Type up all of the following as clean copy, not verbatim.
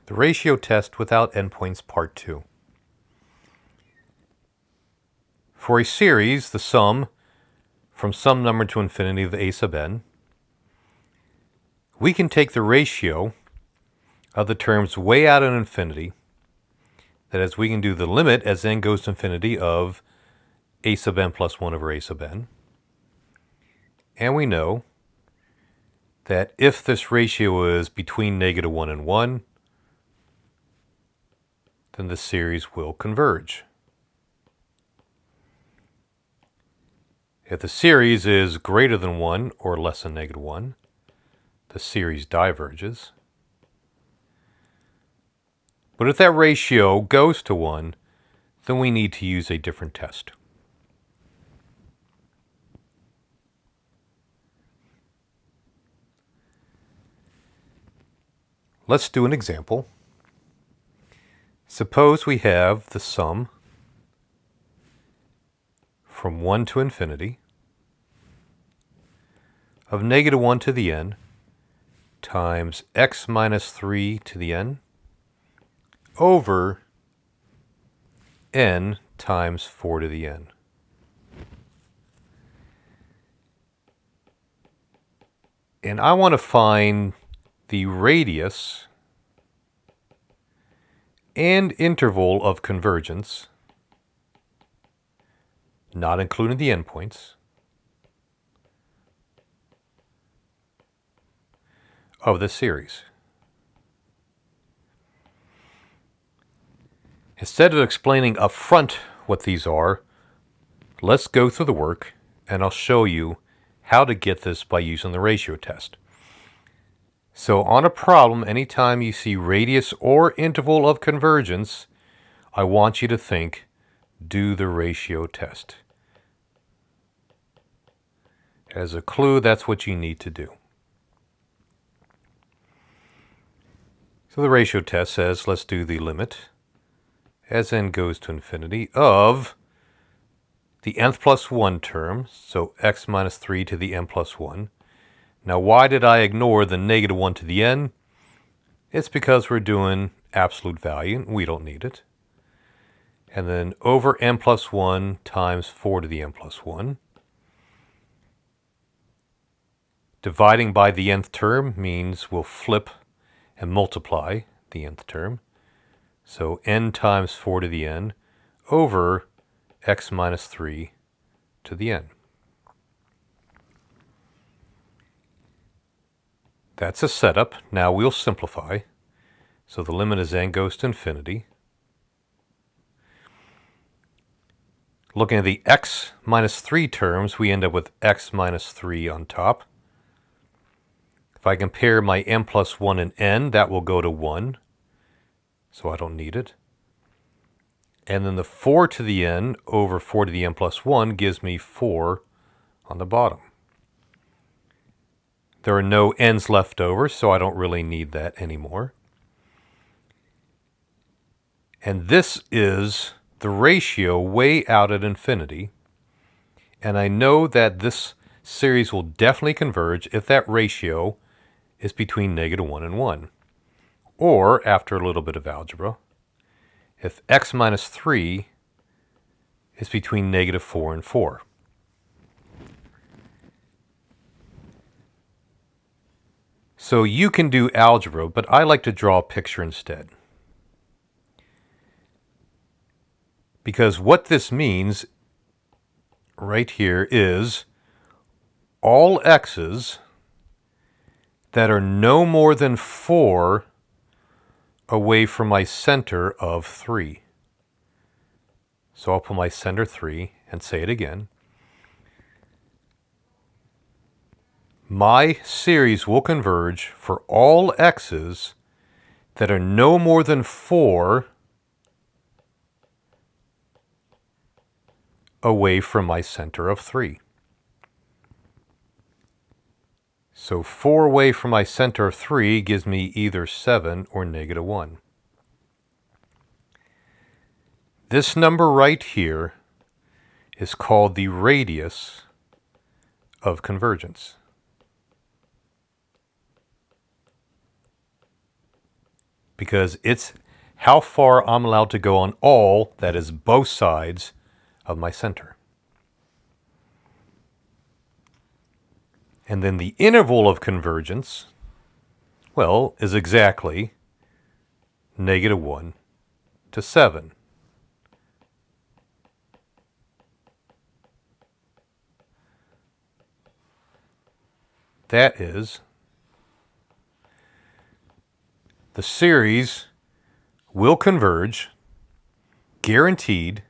The ratio test without endpoints, part 2. For a series, the sum from some number to infinity of a sub n, we can take the ratio of the terms way out in infinity. That is, we can do the limit as n goes to infinity of a sub n plus 1 over a sub n. And we know that if this ratio is between negative 1 and 1, then the series will converge. If the series is greater than 1 or less than negative 1, the series diverges. But if that ratio goes to 1, then we need to use a different test. Let's do an example. Suppose we have the sum from 1 to infinity of negative 1 to the n times x minus 3 to the n over n times 4 to the n. And I want to find the radius and interval of convergence, not including the endpoints, of this series. Instead of explaining up front what these are, let's go through the work and I'll show you how to get this by using the ratio test. So on a problem, anytime you see radius or interval of convergence, I want you to think, do the ratio test. As a clue, that's what you need to do. So the ratio test says, let's do the limit as n goes to infinity of the nth plus 1 term, so x minus 3 to the n plus 1. Now, why did I ignore the negative 1 to the n? It's because we're doing absolute value, and we don't need it. And then over n plus 1 times 4 to the n plus 1. Dividing by the nth term means we'll flip and multiply the nth term. So n times 4 to the n over x minus 3 to the n. That's a setup. Now we'll simplify. So the limit as n goes to infinity. Looking at the x minus 3 terms, we end up with x minus 3 on top. If I compare my n plus 1 and n, that will go to 1. So I don't need it. And then the 4 to the n over 4 to the n plus 1 gives me 4 on the bottom. There are no n's left over, so I don't really need that anymore. And this is the ratio way out at infinity. And I know that this series will definitely converge if that ratio is between negative 1 and 1. Or, after a little bit of algebra, if x minus 3 is between negative 4 and 4. So you can do algebra, but I like to draw a picture instead. Because what this means right here is all x's that are no more than 4 away from my center of 3. So I'll put my center 3 and say it again. My series will converge for all x's that are no more than 4 away from my center of 3. So 4 away from my center of 3 gives me either 7 or negative 1. This number right here is called the radius of convergence. because it's how far I'm allowed to go on all, that is both sides, of my center. And then the interval of convergence, well, is exactly -1 to 7. That is, the series will converge, guaranteed,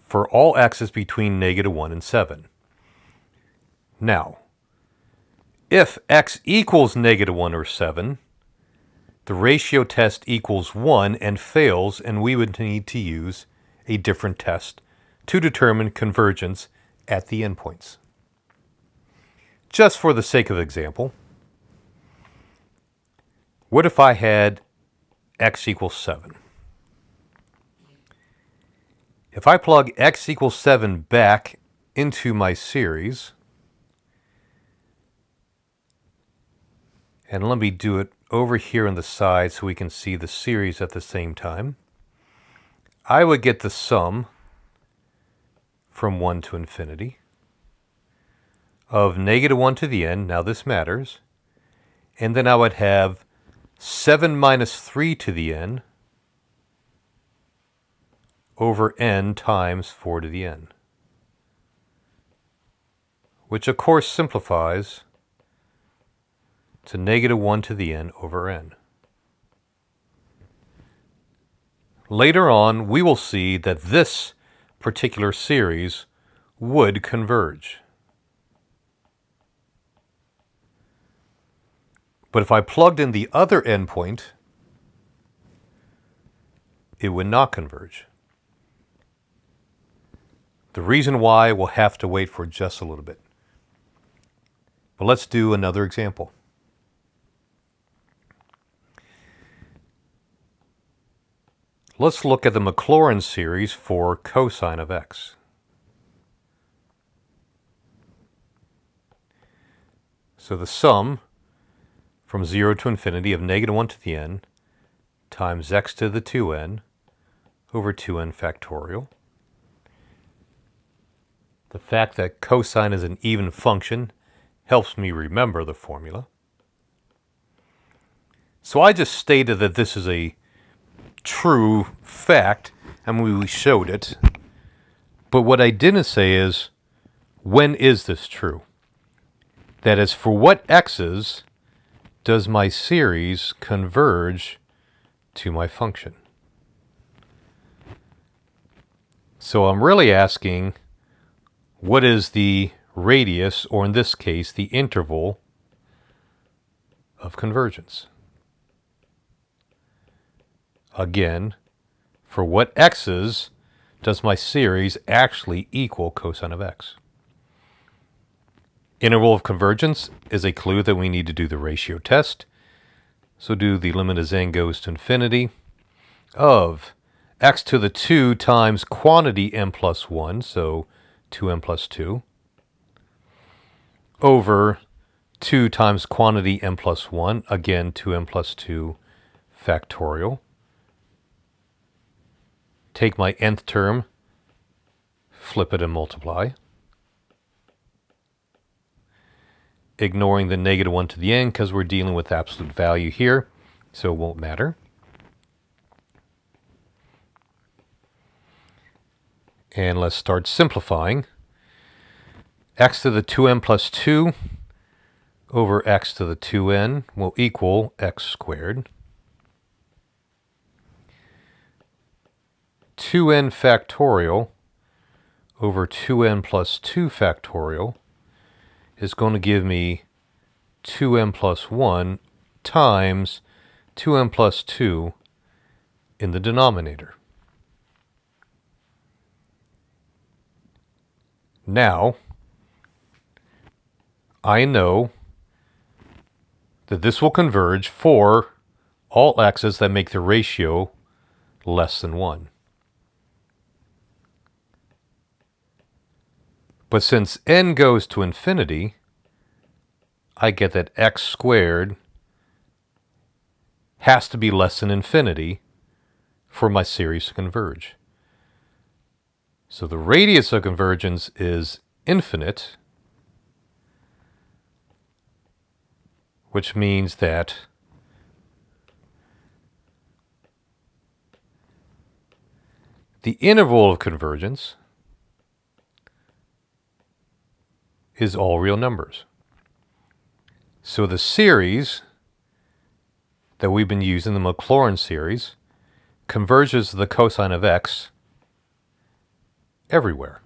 for all x's between -1 and 7. Now, if x equals -1 or 7, the ratio test equals 1 and fails, and we would need to use a different test to determine convergence at the endpoints. Just for the sake of example, what if I had x equals 7? If I plug x equals 7 back into my series, and let me do it over here on the side so we can see the series at the same time, I would get the sum from 1 to infinity of -1 to the n, now this matters, and then I would have 7 minus 3 to the n over n times 4 to the n, which of course simplifies to -1 to the n over n. Later on, we will see that this particular series would converge. But if I plugged in the other endpoint, it would not converge. The reason why we'll have to wait for just a little bit. But let's do another example. Let's look at the Maclaurin series for cosine of x. So the sum from 0 to infinity of -1 to the n times x to the 2n over 2n factorial. The fact that cosine is an even function helps me remember the formula. So I just stated that this is a true fact, and we showed it. But what I didn't say is, when is this true? That is, for what x's does my series converge to my function? So I'm really asking, what is the radius, or in this case, the interval of convergence? Again, for what x's does my series actually equal cosine of x? Interval of convergence is a clue that we need to do the ratio test. So do the limit as n goes to infinity of x to the 2 times quantity n plus 1, so 2n plus 2, over 2 times quantity n plus 1, again 2n plus 2 factorial. Take my nth term, flip it and multiply. Ignoring the -1 to the n because we're dealing with absolute value here, so it won't matter. And let's start simplifying. X to the 2n plus 2 over x to the 2n will equal x squared. 2n factorial over 2n plus 2 factorial is going to give me 2n plus 1 times 2n plus 2 in the denominator. Now, I know that this will converge for all x's that make the ratio less than 1. But since n goes to infinity, I get that x squared has to be less than infinity for my series to converge. So the radius of convergence is infinite, which means that the interval of convergence is all real numbers. So the series that we've been using, the Maclaurin series, converges the cosine of x everywhere.